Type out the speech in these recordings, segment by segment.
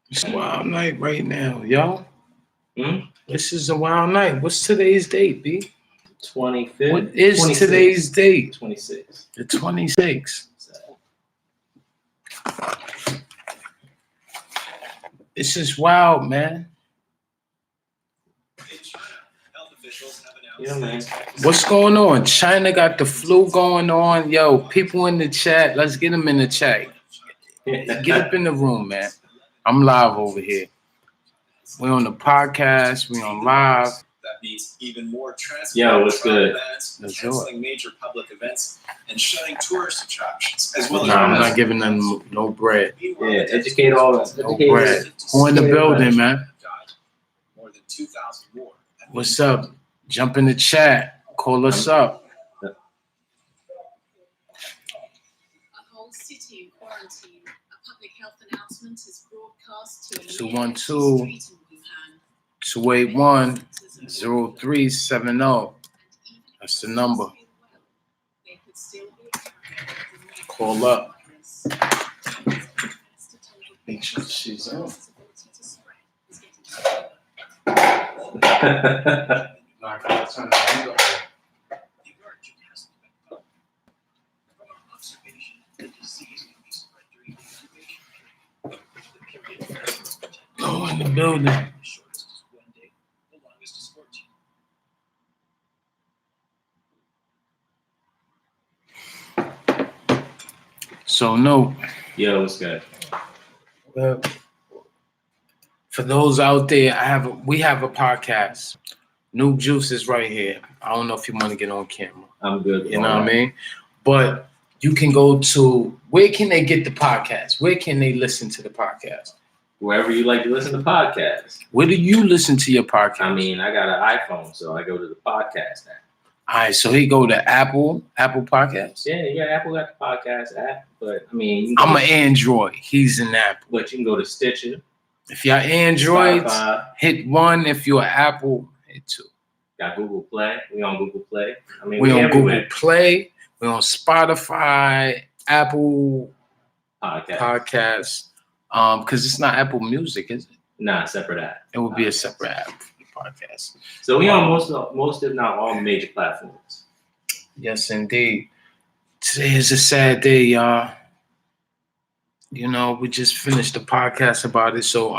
It's a wild night right now, y'all. Hmm? This is a wild night. What's today's date, B? 25th? What is 26th. today's date? 26th. The 26th. This is wild, man. Yeah, man. What's going on? China got the flu going on. Yo, people in the chat, let's get them in the chat. Get up in the room, man. I'm live over here. We on the podcast. We on live. That means even more transport. Yo, what's good? Bans, Let's do canceling major public events and shutting tourist attractions, as well as. Nah, I'm not giving them no bread. Yeah, educate all us. No bread. Who in the building, man? More than 2,000 more. What's up? Jump in the chat. Call us up. A whole city in quarantine. A public health announcement is broadcast to 212 281 0370. That's the number. Call up. Make sure she's on. Not gonna turn the radio on. Oh, in the building. So no. Yo, what's good? For those out there, we have a podcast. Noob Juice is right here. I don't know if you want to get on camera. I'm good. You know what I mean? But you can go to, where can they get the podcast? Where can they listen to the podcast? Wherever you like to listen to podcasts. Where do you listen to your podcast? I mean, I got an iPhone, so I go to the podcast app. All right, so he go to Apple Podcasts? Yeah, Apple got the podcast app, but I mean, I'm an Android. He's an Apple. But you can go to Stitcher. If you're Androids, Spotify. hit 1. If you're Apple, hit 2. Got Google Play. We on Google Play. I mean, We on everywhere. Google Play. We on Spotify, Apple Podcast. Podcasts. Because it's not Apple Music, is it? Nah, separate app. It would be a separate app for the podcast. So we on most if not all major platforms. Yes, indeed. Today is a sad day, y'all. You know, we just finished the podcast about it. So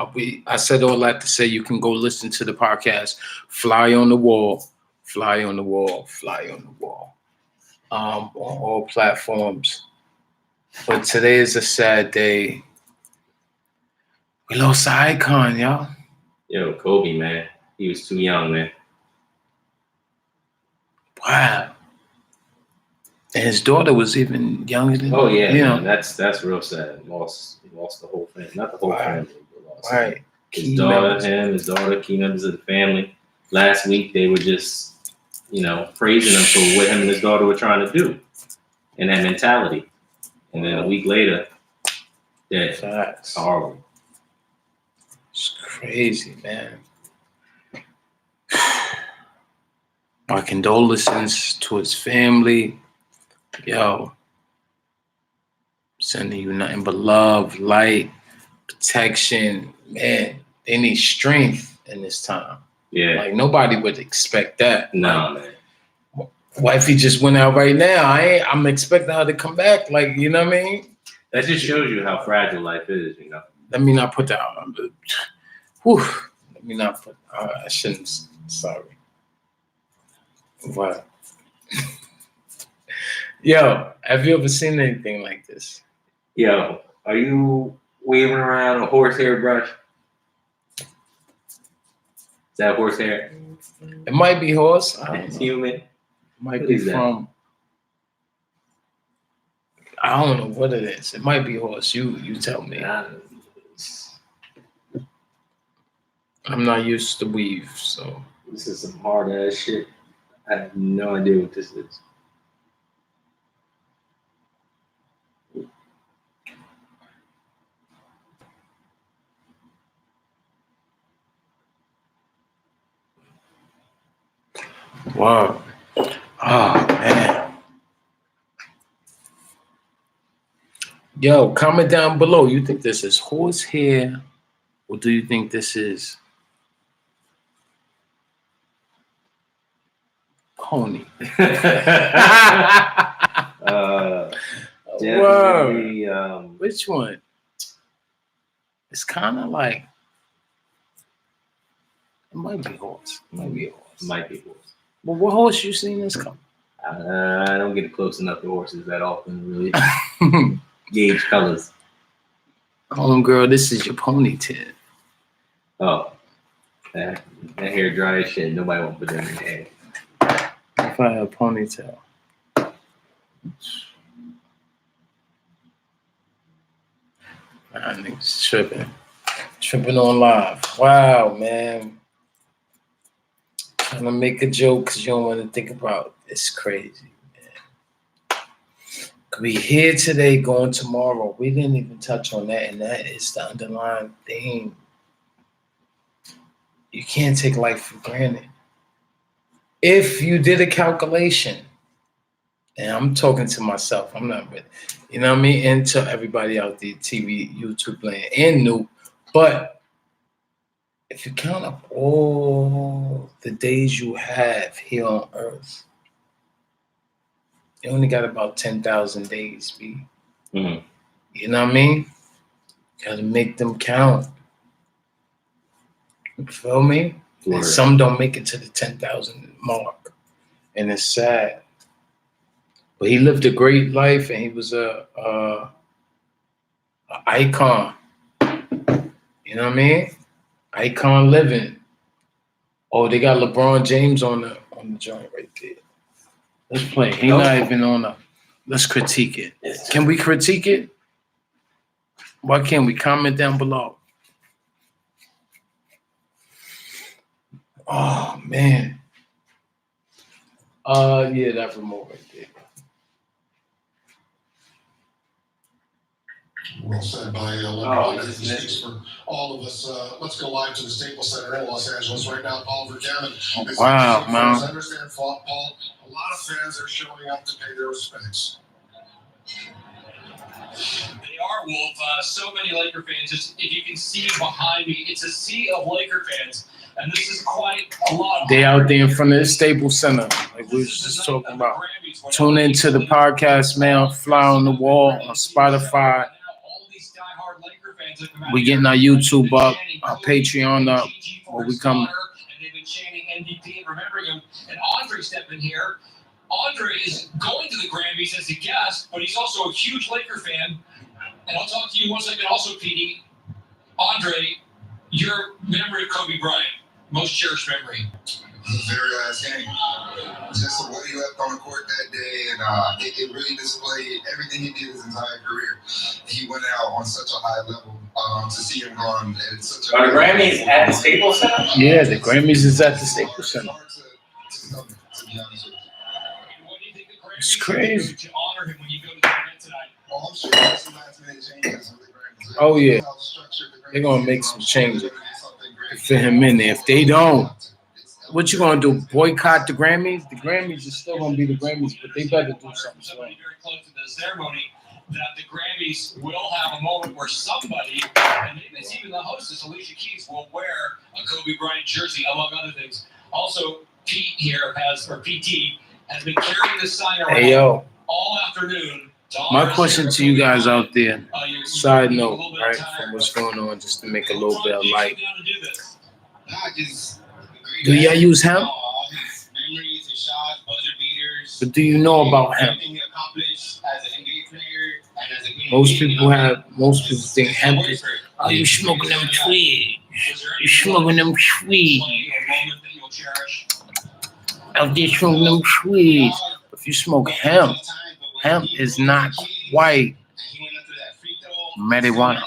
I said all that to say you can go listen to the podcast. Fly on the wall, fly on the wall, fly on the wall. On all platforms. But today is a sad day. We lost an icon, y'all. Yo, Kobe, man. He was too young, man. Wow. And his daughter was even younger than Oh yeah, you man. know. That's real sad. Lost the whole family. Not the whole family, but lost Right. his daughter, key members of the family. Last week they were just, praising him for what him and his daughter were trying to do and that mentality. And then a week later, dead. Facts. Horrible. It's crazy, man. My condolences to his family. Yo, sending you nothing but love, light, protection. Man, they need strength in this time. Yeah. Like, nobody would expect that. No, man. Wifey just went out right now. I'm expecting her to come back. Like, you know what I mean? That just shows you how fragile life is, Let me not put that on. Whew. Let me not put. I shouldn't. Sorry. What? Yo, have you ever seen anything like this? Yo, are you waving around a horsehair brush? Is that horsehair? It might be horse. I don't It's know. human. It might What be is that? from. I don't know what it is. It might be horse. You tell me. I'm not used to weave, so. This is some hard ass shit. I have no idea what this is. Wow. Oh, man. Yo, comment down below. You think this is horsehair What do you think this is? Pony. Definitely. Which one? It's kind of like it might be horse. Might be horse. Well, what horse you seen this come? I don't get close enough to horses that often, really. Gauge colors. Homegirl, this is your ponytail. Oh, that hair dry as shit. Nobody won't put that in their hair. If I had a ponytail. Nah, niggas tripping. Tripping on live. Wow, man. Trying to make a joke because you don't want to think about it. It's crazy, man. We here today, going tomorrow. We didn't even touch on that, and that is the underlying thing. You can't take life for granted. If you did a calculation, and I'm talking to myself, I'm not ready, you know what I mean? And to everybody out there, TV, YouTube land, and new. But if you count up all the days you have here on Earth, you only got about 10,000 days, B. Mm-hmm. You know what I mean? Gotta make them count. You feel me? And some don't make it to the 10,000 mark. And it's sad. But he lived a great life, and he was a icon. You know what I mean? Icon living. Oh, they got LeBron James on the joint right there. Let's play. He not even on the. Let's critique it. Can we critique it? Why can't we comment down below? Oh man. Yeah, that remote right there. Well said by LeBron. He speaks for all of us. Let's go live to the Staples Center in Los Angeles right now. Paul Vercammon. Wow, man. I understand, Paul. A lot of fans are showing up to pay their respects. They are, Wolf. So many Laker fans. Just if you can see behind me, it's a sea of Laker fans, and this is quite a lot. They out there in front of the Staples Center, like we was just talking about. Tune into the podcast, man. Fly on the Wall on Spotify. We getting our YouTube up, our Patreon up, where we come. And they've been chanting MVP and remembering him. And Andre stepped in here. Andre is going to the Grammys as a guest, but he's also a huge Laker fan. And I'll talk to you one second also, PD. Andre, your memory of Kobe Bryant, most cherished memory. The very last game. Just what he left on the court that day, and it really displayed everything he did his entire career. He went out on such a high level. To see him gone at such a... Are the Grammys at the Staples Center? Yeah, the Grammys is at the Staples Center. It's crazy. To honor him when you go to the event tonight. Well, I'm sure there's some last minute changes with the Grammys. Oh, yeah. They're going to make some changes to fit him in there. If they don't, what you going to do? Boycott the Grammys? The Grammys is still going to be the Grammys, but they better do something. Somebody very close to the ceremony that the Grammys will have a moment where somebody, and maybe it's even the hostess, Alicia Keys, will wear a Kobe Bryant jersey, among other things. Also, Pete here PT, has been carrying this sign around all afternoon. My question to you guys out there, side note, right, from what's going on, just to make a little bit of light. Do y'all use hemp? But do you know about hemp? Most people think hemp is, oh, you smoking them tweed. You smoking them tweed. Out there smoking them tweeds. If you smoke hemp is not quite marijuana.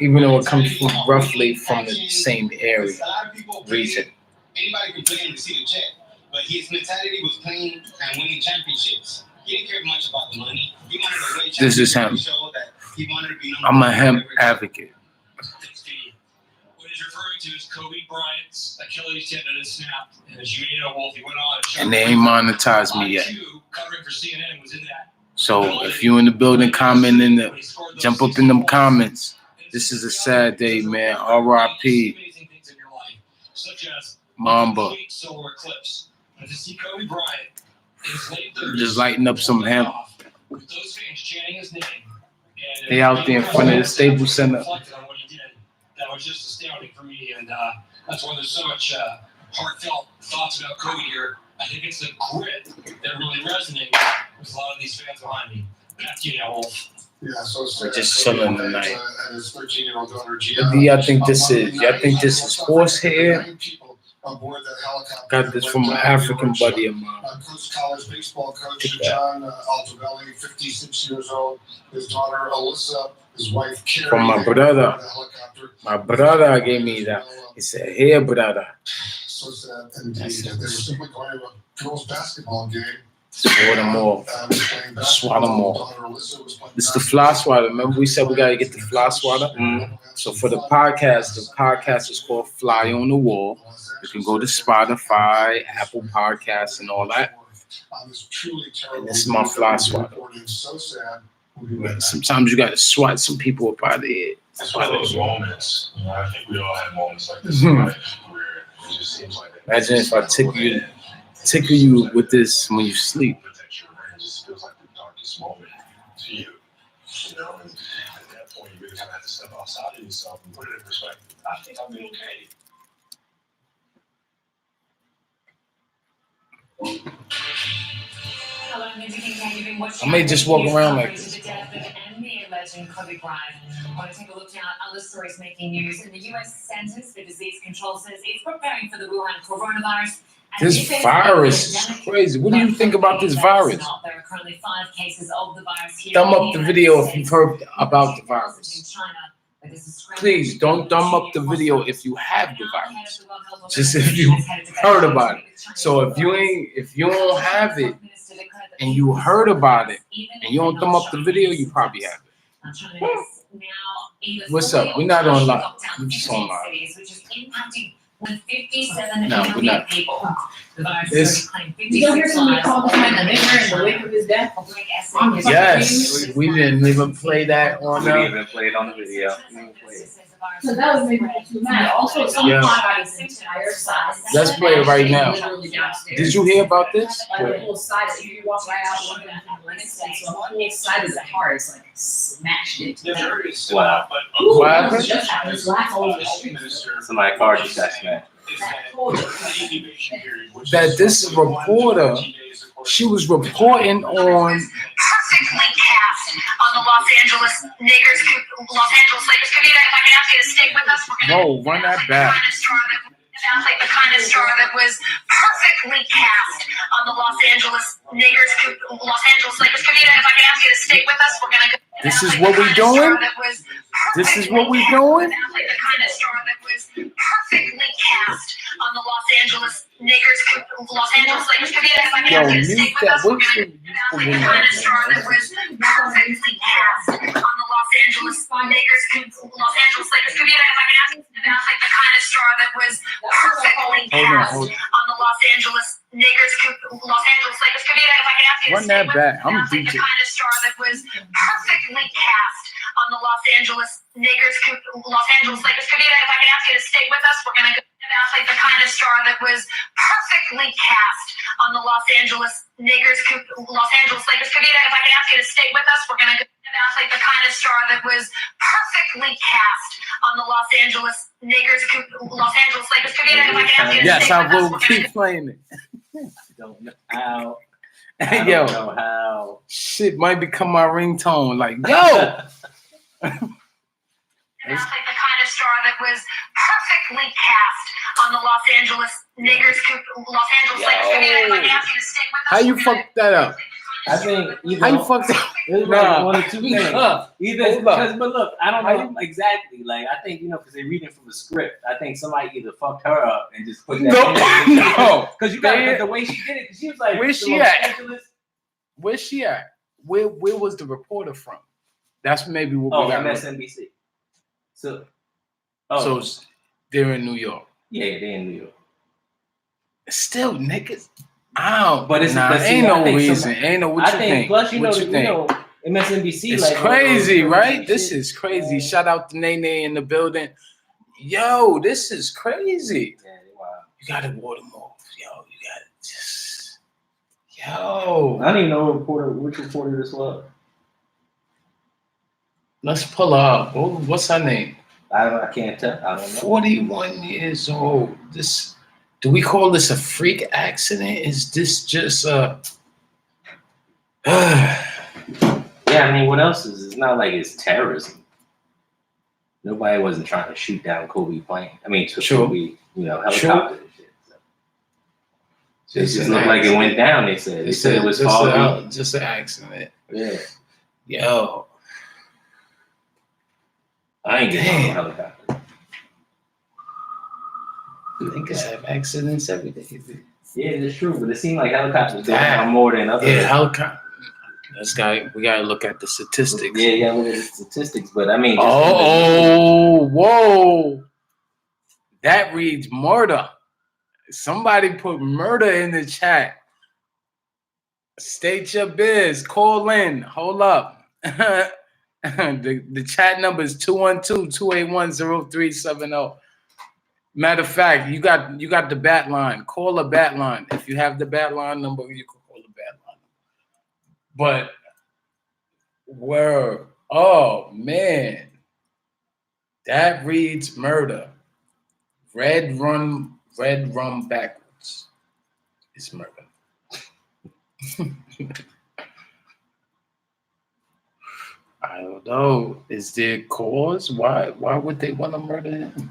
Even though it comes from roughly from the same area, region. Anybody can play in the city check, but his mentality was playing and winning championships. He didn't care much about the money. He wanted to win championships. This is hemp. I'm a hemp advocate. What he's referring to is Kobe Bryant's Achilles tendon is snapped. And as you know, Wolf, he went on. And they ain't monetized me yet. Covering for CNN was in that. So if you in the building, comment in the, jump up in them comments. This is a sad day, man. R.I.P. Amazing things in your life, such as Mamba. complete solar eclipse. And to see Kobe Bryant in his late 30s, Just lighting up some hemp. with those fans chanting his name. And They out there in front of the Staples Center. reflected on what he did. That was just astounding for me, and that's why there's so much heartfelt thoughts about Kobe here. I think it's the grit that really resonates with a lot of these fans behind me. Back to you now, Wolf. Yeah, so We're just chilling tonight. And his 13-year-old daughter, What do y'all think this is? Y'all think this is horsehair? Got this from an African buddy of mine. Coach college baseball coach John Altobelli, 56 years old. His daughter Alyssa, his wife Carrie. From my brother. My brother gave me that. He said, "Here, brother." So sad indeed. They were simply going to a girls' basketball game. Swat them off. Swat them off. This is the fly swatter. Remember we said we gotta get the fly swatter? So for the podcast is called Fly on the Wall. You can go to Spotify, Apple Podcasts, and all that. And this is my fly swatter. Sometimes you gotta swat some people up out of here. That's one of those moments. You know, I think we all have moments like this in life where it just seems like Imagine if I tickle you with this when you sleep. it just feels like the darkest moment to you. You know, and at that point you really kind of have to step outside of yourself and put it in perspective. I think I'll be okay. Hello, I may just walk around like this. The death of NBA legend Kobe Bryant. I want to take a look now at other stories making news. In the U.S. Centers for Disease Control says it's preparing for the Wuhan coronavirus. This virus is crazy. What do you think about this virus? There are currently 5 cases of the virus here. Thumb up the video if you've heard about the virus. Please don't thumb up the video if you have the virus. Just if you heard about it. So if you don't have it and you heard about it and you don't thumb up the video, you probably have it. What's up? We're not on live. We're just on live. No, we're not. It's, You don't hear somebody call behind the neighbor in the wake of his death? yes, we didn't even play that on We didn't even play it on the video. So that was making me too mad. Also, some Yeah. hot got his entire side. Let's play it right now. Literally downstairs. Did you hear about this? Like the whole side, if you walk right out, one of them from Lansing, so the whole side of the car is like smashed into. Wow. Ooh, What that happened? was just happened. Black hole. Somebody car just got smashed. That this reporter, she was reporting on Perfectly cast on the Los Angeles Lakers community. If I could ask you to stick with us, we're gonna whoa, run that back. sounds like the kind of star that was perfectly cast on the Los Angeles Lakers community. If I could ask you to stick with us, we're gonna go. This is what we doing? This is what we doing? Sounds like the kind of star that was perfectly cast on the Los Angeles Lakers community. If I could Yo, ask you to mute stick with that. us, we're What's gonna the like the kind of star that was perfectly cast on the Los Angeles Lakers community. If I could ask you to sounds like the kind of star that was perfectly cast hold on. on the Los Angeles Lakers community. If I could ask you to Run that stick with back. us, I'm sounds like the DJ. kind of star that was perfectly cast on the Los Angeles Lakers community. If I could ask you to stay with us, we're gonna go. Sounds like the kind of star that was perfectly cast on the Los Angeles Lakers community. If I could ask you to stay with us, we're gonna go. Sounds like the kind of star that was perfectly cast on the Los Angeles Lakers community. If I could ask you to Yes, stay I with us, will we're keep playing it. Don't know how. Hey, I yo, don't know how. shit might become my ringtone. Like, yo, Sounds like the kind of star that was perfectly cast on the Los Angeles Lakers community. If I could ask you to stay with us, how you we're gonna fuck that up? I think either How you fuck that? it's like Nah. one or two things. Nah. Either Hold because, up. but look, I don't How know exactly. Like I think because they're reading from a script. I think somebody either fucked her up and just put that. No. Because you got Man. the way she did it. 'Cause she was like, Where's the she Los at? Angeles- Where's she at? Where was the reporter from? That's maybe what Oh, we got. MSNBC. So, So they're in New York. yeah, they in New York. Still, niggas. I don't. But it's nah, but see, ain't I no think reason. Ain't no what I you think. think. Plus, you what know, you think? MSNBC. It's like crazy, right? This shit. is crazy. Shout out to Nene in the building. Yo, this is crazy. Yeah, wow. You gotta water them off. Yo, you gotta just. Yo. I don't even know which reporter this was. Let's pull up. What's her name? I can't tell. I don't know. 41 years old. This. Do we call this a freak accident? Is this just a? Yeah, I mean, what else is? It's not like it's terrorism. Nobody wasn't trying to shoot down Kobe plane. I mean, Kobe, helicopter and shit. So. It just looked like it went down. They said it was foggy. Just an accident. Yeah. Yo. I ain't getting on a helicopter. Niggas have accidents every day. Yeah, that's true. But it seemed like helicopters go down more than others. Yeah, helicopter. We gotta look at the statistics. Yeah, you gotta look at the statistics. But I mean, whoa! That reads murder. Somebody put murder in the chat. State your biz. Call in. Hold up. the chat number is 212-281-0370. Matter of fact, you got the bat line. Call a bat line. If you have the bat line number, you can call the bat line. But oh man, that reads murder. Red rum backwards is murder. I don't know. Is there cause? Why would they want to murder him?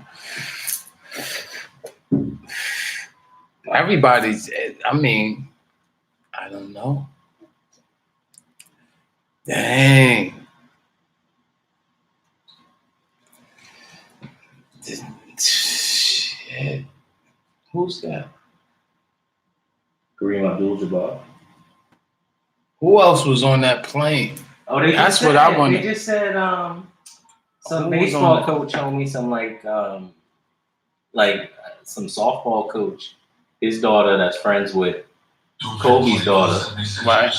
Everybody's. I mean, I don't know. Dang. Shit. Who's that? Kareem Abdul-Jabbar. Who else was on that plane? Oh, that's what I wanted. They just said some baseball coach told me some like some softball coach, his daughter that's friends with Kobe's daughter, right,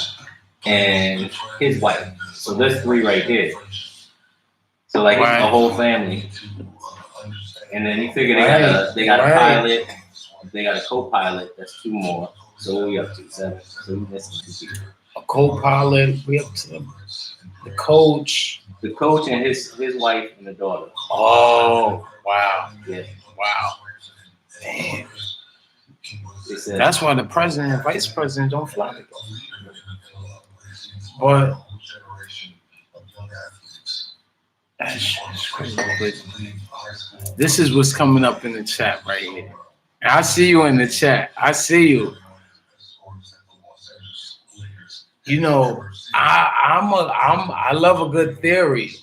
and his wife. So there's three right here. So like it's the whole family. And then you figure they got a pilot, they got a co-pilot. That's two more. So we up to 7. So we missing 2 people. A co-pilot. We up to the coach. The coach and his wife and the daughter. Oh wow! Yeah. Wow. Damn. That's why the president and vice president don't fly together. But that's crazy. But this is what's coming up in the chat right here. I see you in the chat. I see you. You know, I love a good theory.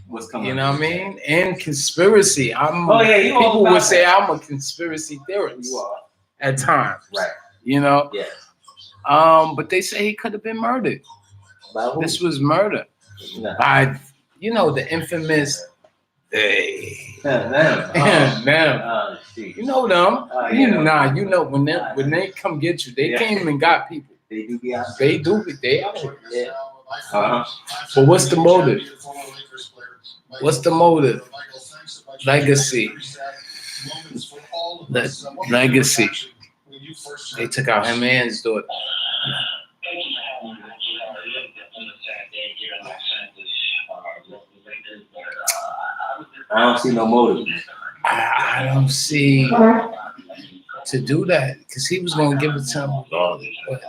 What's coming? You know what I mean? And conspiracy. People would say I'm a conspiracy theorist. You are at times, right? You know. Yes. But they say he could have been murdered. This was murder by, the infamous. You know them. When they come get you, they came and got people. They do be out. They do. They out. Yeah. But what's the motive? What's the motive? Legacy. Legacy. They took out him and his daughter. I don't see no motive. I don't see to do that because he was going to give it to him regardless. But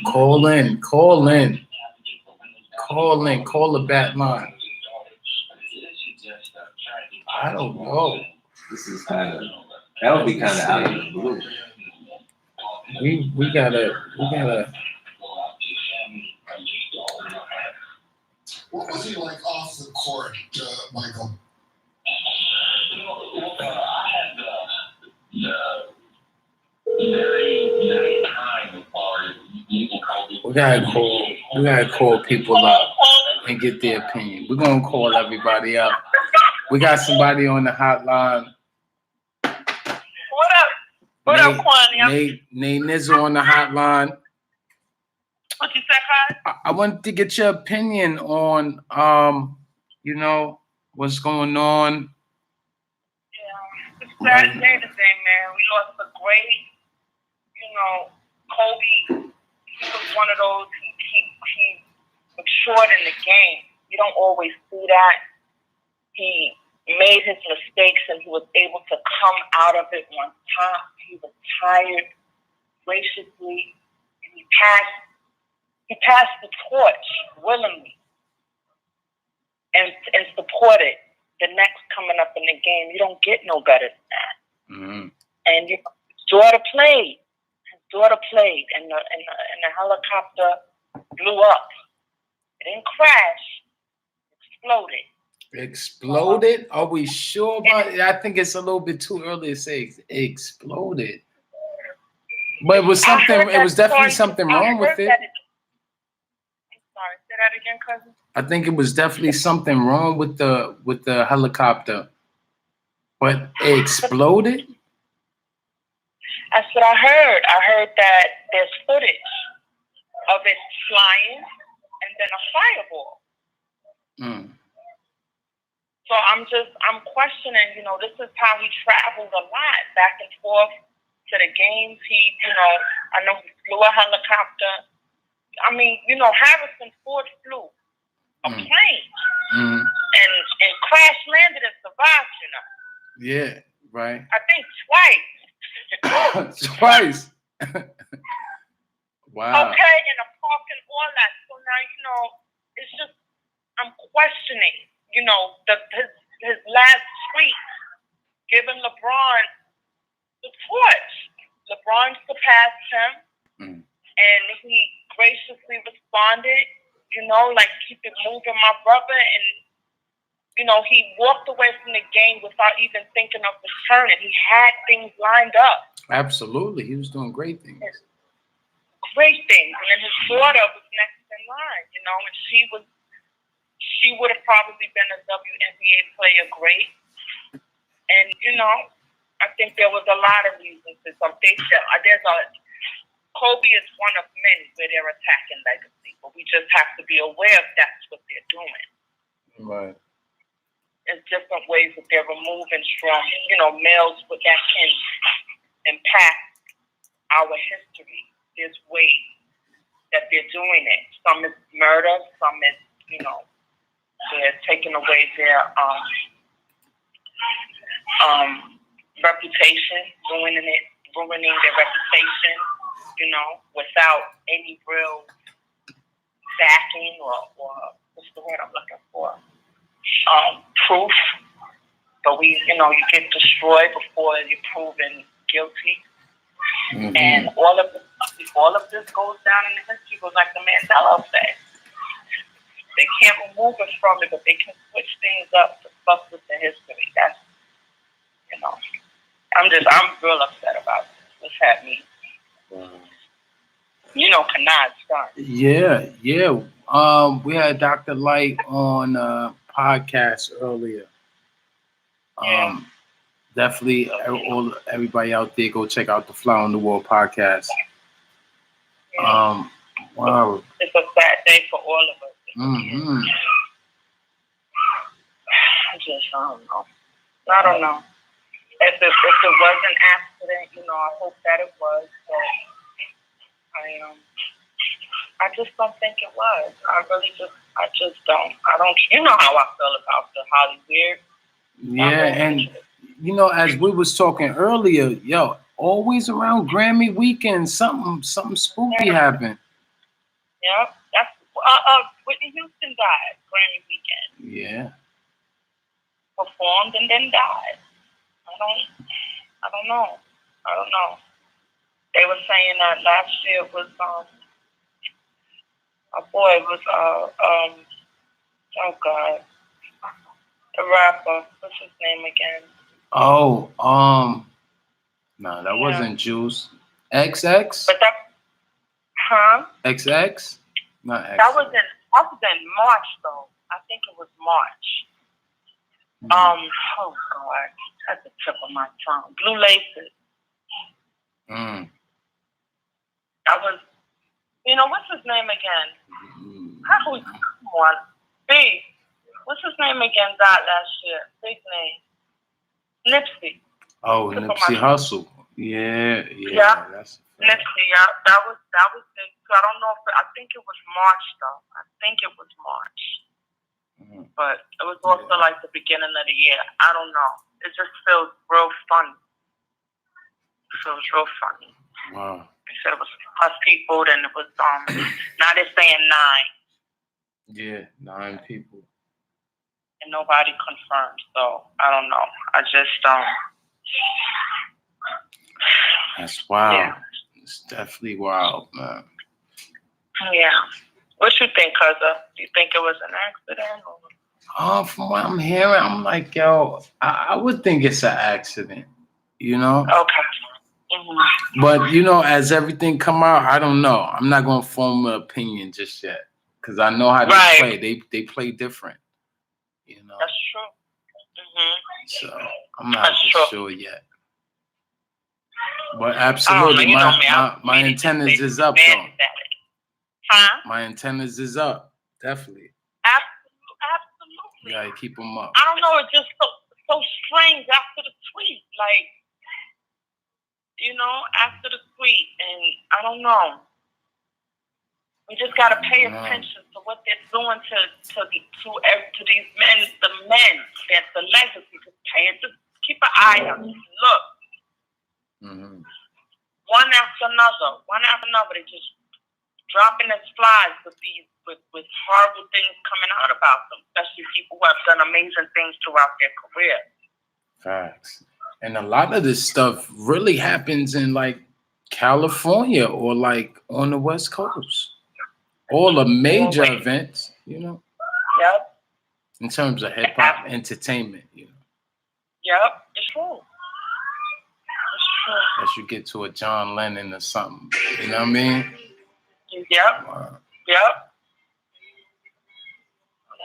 call the bat line. I don't know. This is that would be kind of out of the blue. We gotta. What was he like off the court, Michael? We gotta call people up and get their opinion. We're gonna call everybody up. We got somebody on the hotline. What up, Kwani? Nate Nizzle on the hotline. What you say? that, Cuz? I wanted to get your opinion on, what's going on. Yeah, it's a sad day today, man. We lost a great, Kobe. He was one of those. He matured in the game. You don't always see that. He made his mistakes and he was able to come out of it on top. He was tired graciously, and he passed the torch willingly and supported the next coming up in the game. You don't get no better than that. Mm-hmm. And his daughter played. And the helicopter blew up. It didn't crash. It Exploded? Are we sure about it? I think it's a little bit too early to say exploded. But it was something. It was definitely something wrong with it. I'm sorry. Say that again, cousin. I think it was definitely something wrong with the helicopter, but it exploded. That's what I heard. I heard that there's footage of it flying and then a fireball. Mm. So I'm questioning, this is how he traveled a lot, back and forth to the games. I know he flew a helicopter. I mean, Harrison Ford flew a plane and crash landed and survived, Yeah, right. I think twice. Twice. Wow. Okay, in a park and all that. So now, it's just, I'm questioning, his last tweet, giving LeBron the torch. LeBron surpassed him, and he graciously responded, keep it moving, my brother. And, he walked away from the game without even thinking of returning. He had things lined up. Absolutely. He was doing great things. Great things. And then his daughter was next in line, and she would have probably been a WNBA player great. And, I think there was a lot of reasons. Kobe is one of many where they're attacking legacy, but we just have to be aware if that's what they're doing. Right. There's different ways that they're removing from, males that can impact our history. There's ways that they're doing it. Some is murder, some is, they're taking away their reputation, ruining their reputation, without any real backing or what's the word I'm looking for? Proof. But you get destroyed before you're proven guilty. Mm-hmm. And all of this goes down in the history, goes like the Mandela effect. They can't remove it from it, but they can switch things up to fuck with the history. That's, I'm real upset about what's happening. Kanad's done. Yeah. We had Dr. Light on podcast earlier. Definitely, everybody out there, go check out the Fly on the Wall podcast. Yeah. Wow. It's a sad day for all of us. Mm-hmm. I don't know. If it was an accident, I hope that it was. But I just don't think it was. I just don't. I don't. You know how I feel about the Hollywood. Yeah, and as we was talking earlier, always around Grammy weekend, something spooky happened. Yeah, that's Whitney Houston died Grammy weekend. Yeah. Performed and then died. I don't know. They were saying that last year was oh God, the rapper. What's his name again? Oh, no, that wasn't Juice. XX? But XX? Not XX. That was in March though. I think it was March. Oh God, that's the tip of my tongue. Blue Laces. That What's his name again? Come on. B. What's his name again? Died last year. Big name. Nipsey. Oh, Nipsey Hussle. Yeah. That's Nipsey. Yeah, that was big. So I don't know I think it was March though. I think it was March. But it was also like the beginning of the year. I don't know. It just feels real funny. It feels real funny. Wow. They said it was plus people, then it was now they're saying 9. Yeah, 9 people. And nobody confirmed, so I don't know. I just That's wild. Yeah. It's definitely wild, man. Yeah. What you think, Cuzzo? Do you think it was an accident? From what I'm hearing, I'm like, yo, I would think it's an accident, Okay. Mm-hmm. But as everything come out, I don't know. I'm not gonna form an opinion just yet because I know how they play. They play different, That's true. Mm-hmm. So I'm not sure yet. But absolutely, my antennas is up though. Huh? My antennas is up, definitely. Absolutely. You gotta keep them up. I don't know. It's just so strange after the tweet, like. After the tweet, and I don't know. We just gotta pay attention to what they're doing to these men, that's the legacy. Just keep an eye on it. Look, one after another, they just dropping as flies with horrible things coming out about them, especially people who have done amazing things throughout their career. Facts. And a lot of this stuff really happens in like California or like on the West Coast. All the major events, Yep. In terms of hip hop entertainment, Yep, it's true. Unless you get to a John Lennon or something, you know what I mean? Yep. Yep.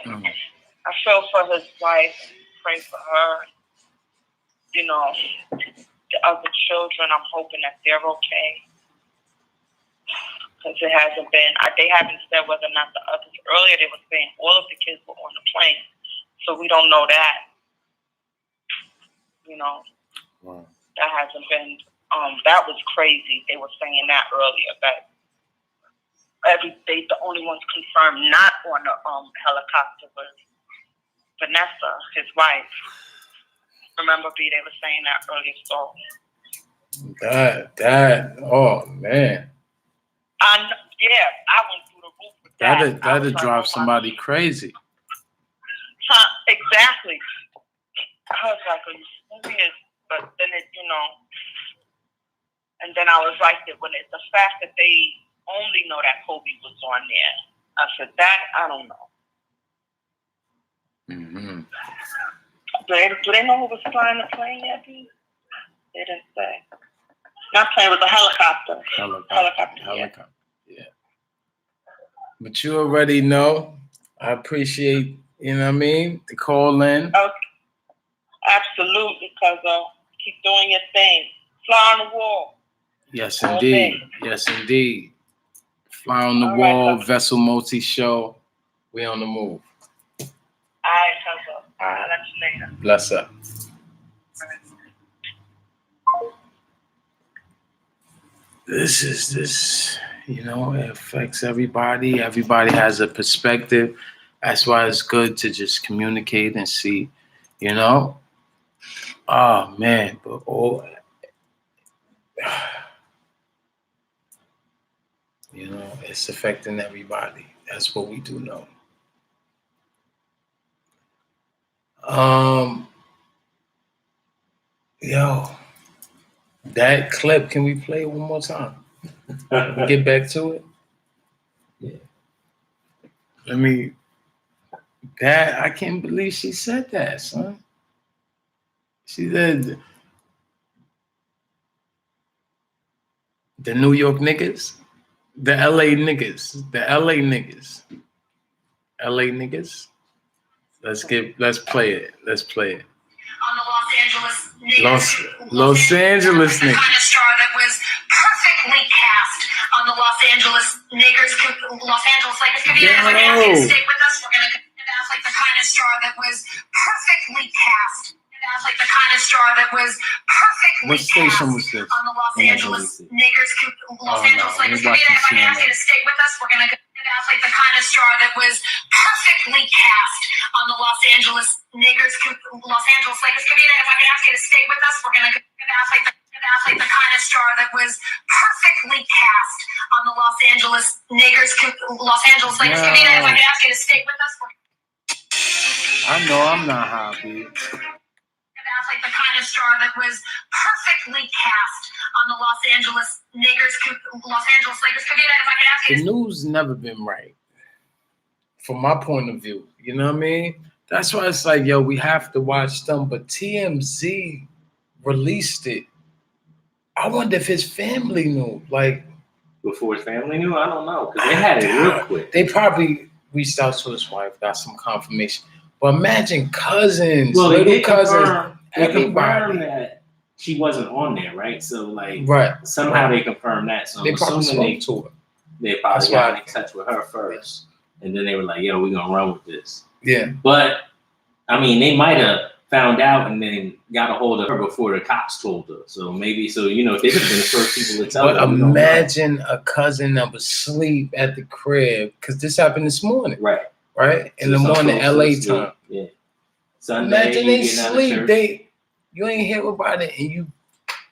I feel for his wife. Pray for her. The other children, I'm hoping that they're okay. Because it hasn't been, they haven't said whether or not the others, earlier they were saying all of the kids were on the plane. So we don't know that. Wow. That hasn't been, that was crazy. They were saying that earlier, that the only ones confirmed not on the helicopter was Vanessa, his wife. Remember, B, they were saying that earlier, so. That, oh, man. I went through the roof with that. That'd drive somebody crazy. Exactly. I was like, are you serious? But then and then I was like, when it's the fact that they only know that Kobe was on there. I said, that, I don't know. Mm-hmm. Do they know who was flying the plane yet, B? They didn't say. Not plane, it was a helicopter. Helicopter. Yeah. But you already know. I appreciate, the call in. Okay. Absolutely, Cuzzo. Keep doing your thing. Fly on the wall. Yes, indeed. Yes, indeed. Fly on the wall, Vessel Multi Show. We on the move. All right, Cuzzo. I'll let you later. Bless up. This, it affects everybody. Everybody has a perspective. That's why it's good to just communicate and see, Oh, man. But it's affecting everybody. That's what we do know. That clip, can we play it one more time? Get back to it? Yeah. I can't believe she said that, son. She said, the New York niggas, the LA niggas, LA niggas. Let's play it. On the Los Angeles niggas. Los Angeles The niggas. kind of star that was perfectly cast on the the Los Angeles Lakers community. If I can ask you to stay with us, we're gonna ask like the kind of straw that was perfectly cast. That's like the kind of straw that was perfectly What station was cast this? on the Los Angeles Lakers community. If I can ask you to stay with us, we're gonna that's like the kind of straw that was perfectly cast on the Los Angeles Lakers community. If I can ask you to stay with us, we're gonna that's like the kind of straw that was perfectly cast on the Los Angeles Lakers community. If I can ask you to stay with us, I know I'm not happy. that's like the kind of straw that was perfectly cast on the Los Angeles Lakers community. If I can ask you The news never been right, from my point of view. You know what I mean? That's why it's like, yo, we have to watch them. But TMZ released it. I wonder if his family knew. Like, Before his family knew, I don't know, because they had it real quick. they probably reached out to his wife, got some confirmation. But imagine cousins, Well, little they cousins, confirmed everybody. that she wasn't on there, right? So, like, Right. somehow they confirmed that. So They I'm probably assuming spoke to her. they probably That's got why- in touch with her first, and then they were like, "Yo, we're gonna run with this." Yeah. But I mean, they might have found out and then got a hold of her before the cops told her. So maybe, they could have been the first people to tell her. But imagine a cousin that was asleep at the crib, because this happened this morning. Right. Right? In the So some morning, folks LA still time. sleep. Yeah. Sunday, Imagine you they getting out of sleep. church. You ain't hear about it, and you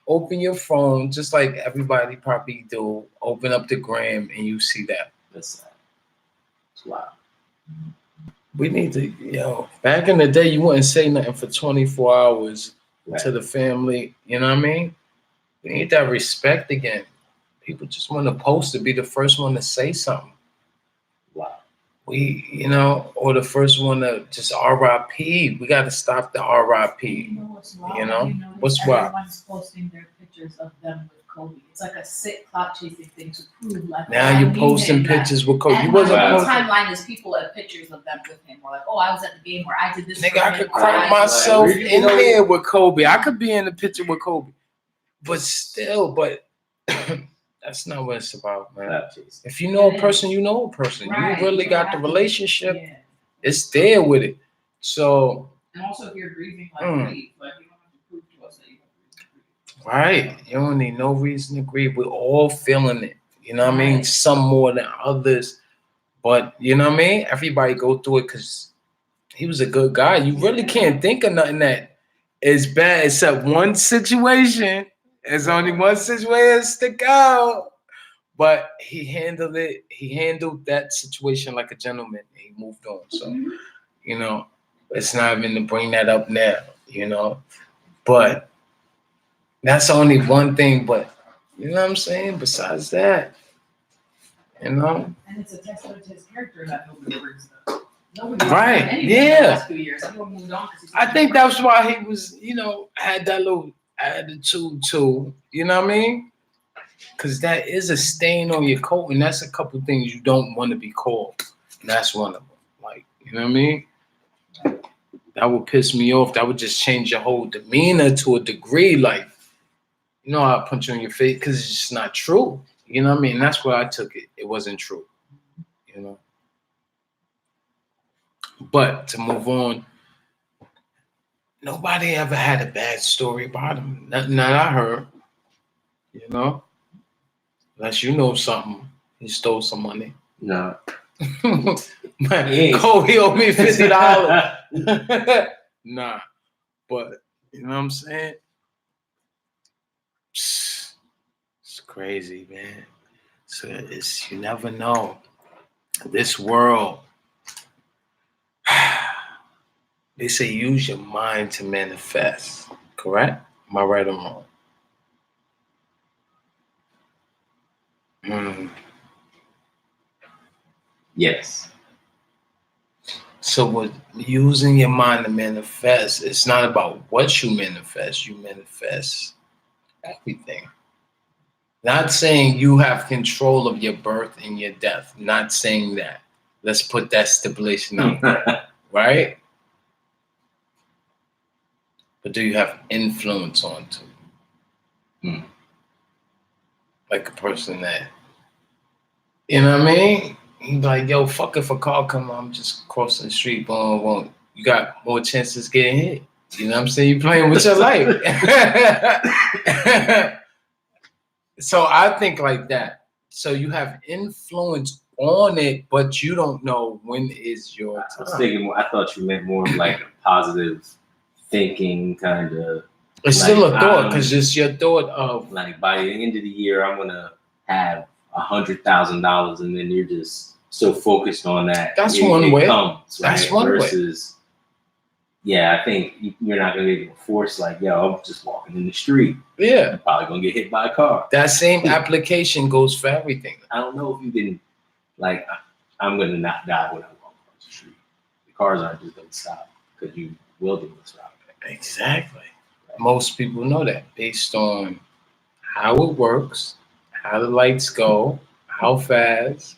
open your phone just like everybody probably do. Open up the gram and you see that. That's sad. It's wild. We need to, back in the day, you wouldn't say nothing for 24 hours to the family. You know what I mean? We need that respect again. People just want to post to be the first one to say something. Wow. Or the first one to just R.I.P. We got to stop the R.I.P. What's wild? Everyone's posting their pictures of them with Kobe. It's like a sick clout chasing thing to prove like. Now you're posting pictures with Kobe. You wasn't my posting. timeline is people have pictures of them with him. We're like, oh, I was at the game where I did this. Nigga, I could crop myself in there with Kobe. I could be in the picture with Kobe. But still, that's not what it's about, man. If you know a person, you know a person. Right. You really got the relationship. Yeah. It's there with it. So. And also, if you're grieving, like grief, like you don't have to prove to us that you don't grieve. Right. You don't need no reason to grieve. We're all feeling it. You know what I mean? Some more than others. But you know what I mean? Everybody go through it because he was a good guy. You really can't think of nothing that is bad except one situation. There's only one situation stick out. But he handled it. He handled that situation like a gentleman. He moved on. So, it's not even to bring that up now, But that's only one thing. But you know what I'm saying? Besides that, And it's a testament to his character that nobody brings up. Nobody right. In Yeah. the last few years. Everyone moved on. I think that's why he was, had that little attitude too. You know what I mean? Because that is a stain on your coat, and that's a couple things you don't want to be called. And that's one of them. Like, you know what I mean? That would piss me off. That would just change your whole demeanor to a degree. Like, I'll punch you in your face because it's just not true. You know what I mean? That's where I took it. It wasn't true. But to move on, nobody ever had a bad story about him. Nothing that I heard. Unless you know something. He stole some money. No. Man, Kobe owed me $50. Nah. But you know what I'm saying? It's crazy, man. So you never know. This world, they say use your mind to manifest. Correct? Am I right or wrong? Yes. So with using your mind to manifest, it's not about what you manifest. You manifest everything. Not saying you have control of your birth and your death. Not saying that. Let's put that stipulation out there, right? But do you have influence onto it? Like a person that You know what I mean? He's like, yo, fuck if a car come, I'm just crossing the street, boom, boom. You got more chances getting hit. You know what I'm saying? You're playing with your life. So I think like that. So you have influence on it, but you don't know when is your I was time. thinking more, I thought you meant more of like a positive thinking kind of. It's still a thought because it's your thought of like by the end of the year, I'm gonna have $100,000, and then you're just so focused on that. That's one way. Comes, right? That's one Versus, yeah, I think you're not gonna be able to force like, yo, I'm just walking in the street. Yeah, I'm probably gonna get hit by a car. that same application goes for everything. I don't know if you didn't like. I'm gonna not die when I walk across the street. The cars aren't just gonna stop because you will do this route. Exactly. Most people know that based on how it works, how the lights go, how fast.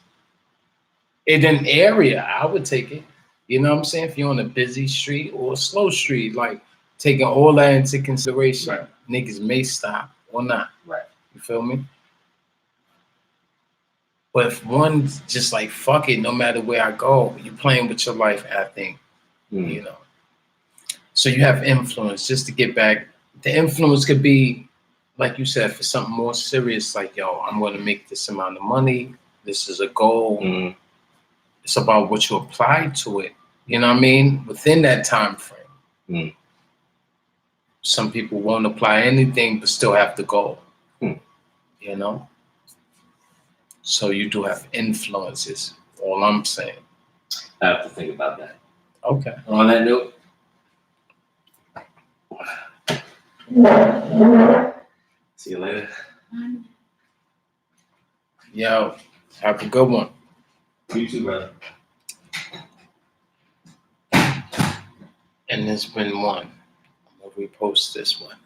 In an area, I would take it. You know what I'm saying? If you're on a busy street or a slow street, like taking all that into consideration, Right. niggas may stop or not. Right. You feel me? But if one's just like, fuck it, no matter where I go, you're playing with your life, I think, you know. So you have influence, just to get back. The influence could be, like you said, for something more serious, like, yo, I'm going to make this amount of money. This is a goal. It's about what you apply to it. You know what I mean? Within that time frame. Some people won't apply anything, but still have the goal. You know? So you do have influences, all I'm saying. I have to think about that. Okay. On that note, see you later. Yo, have a good one. You too, brother. And there's been one. I'm gonna repost this one.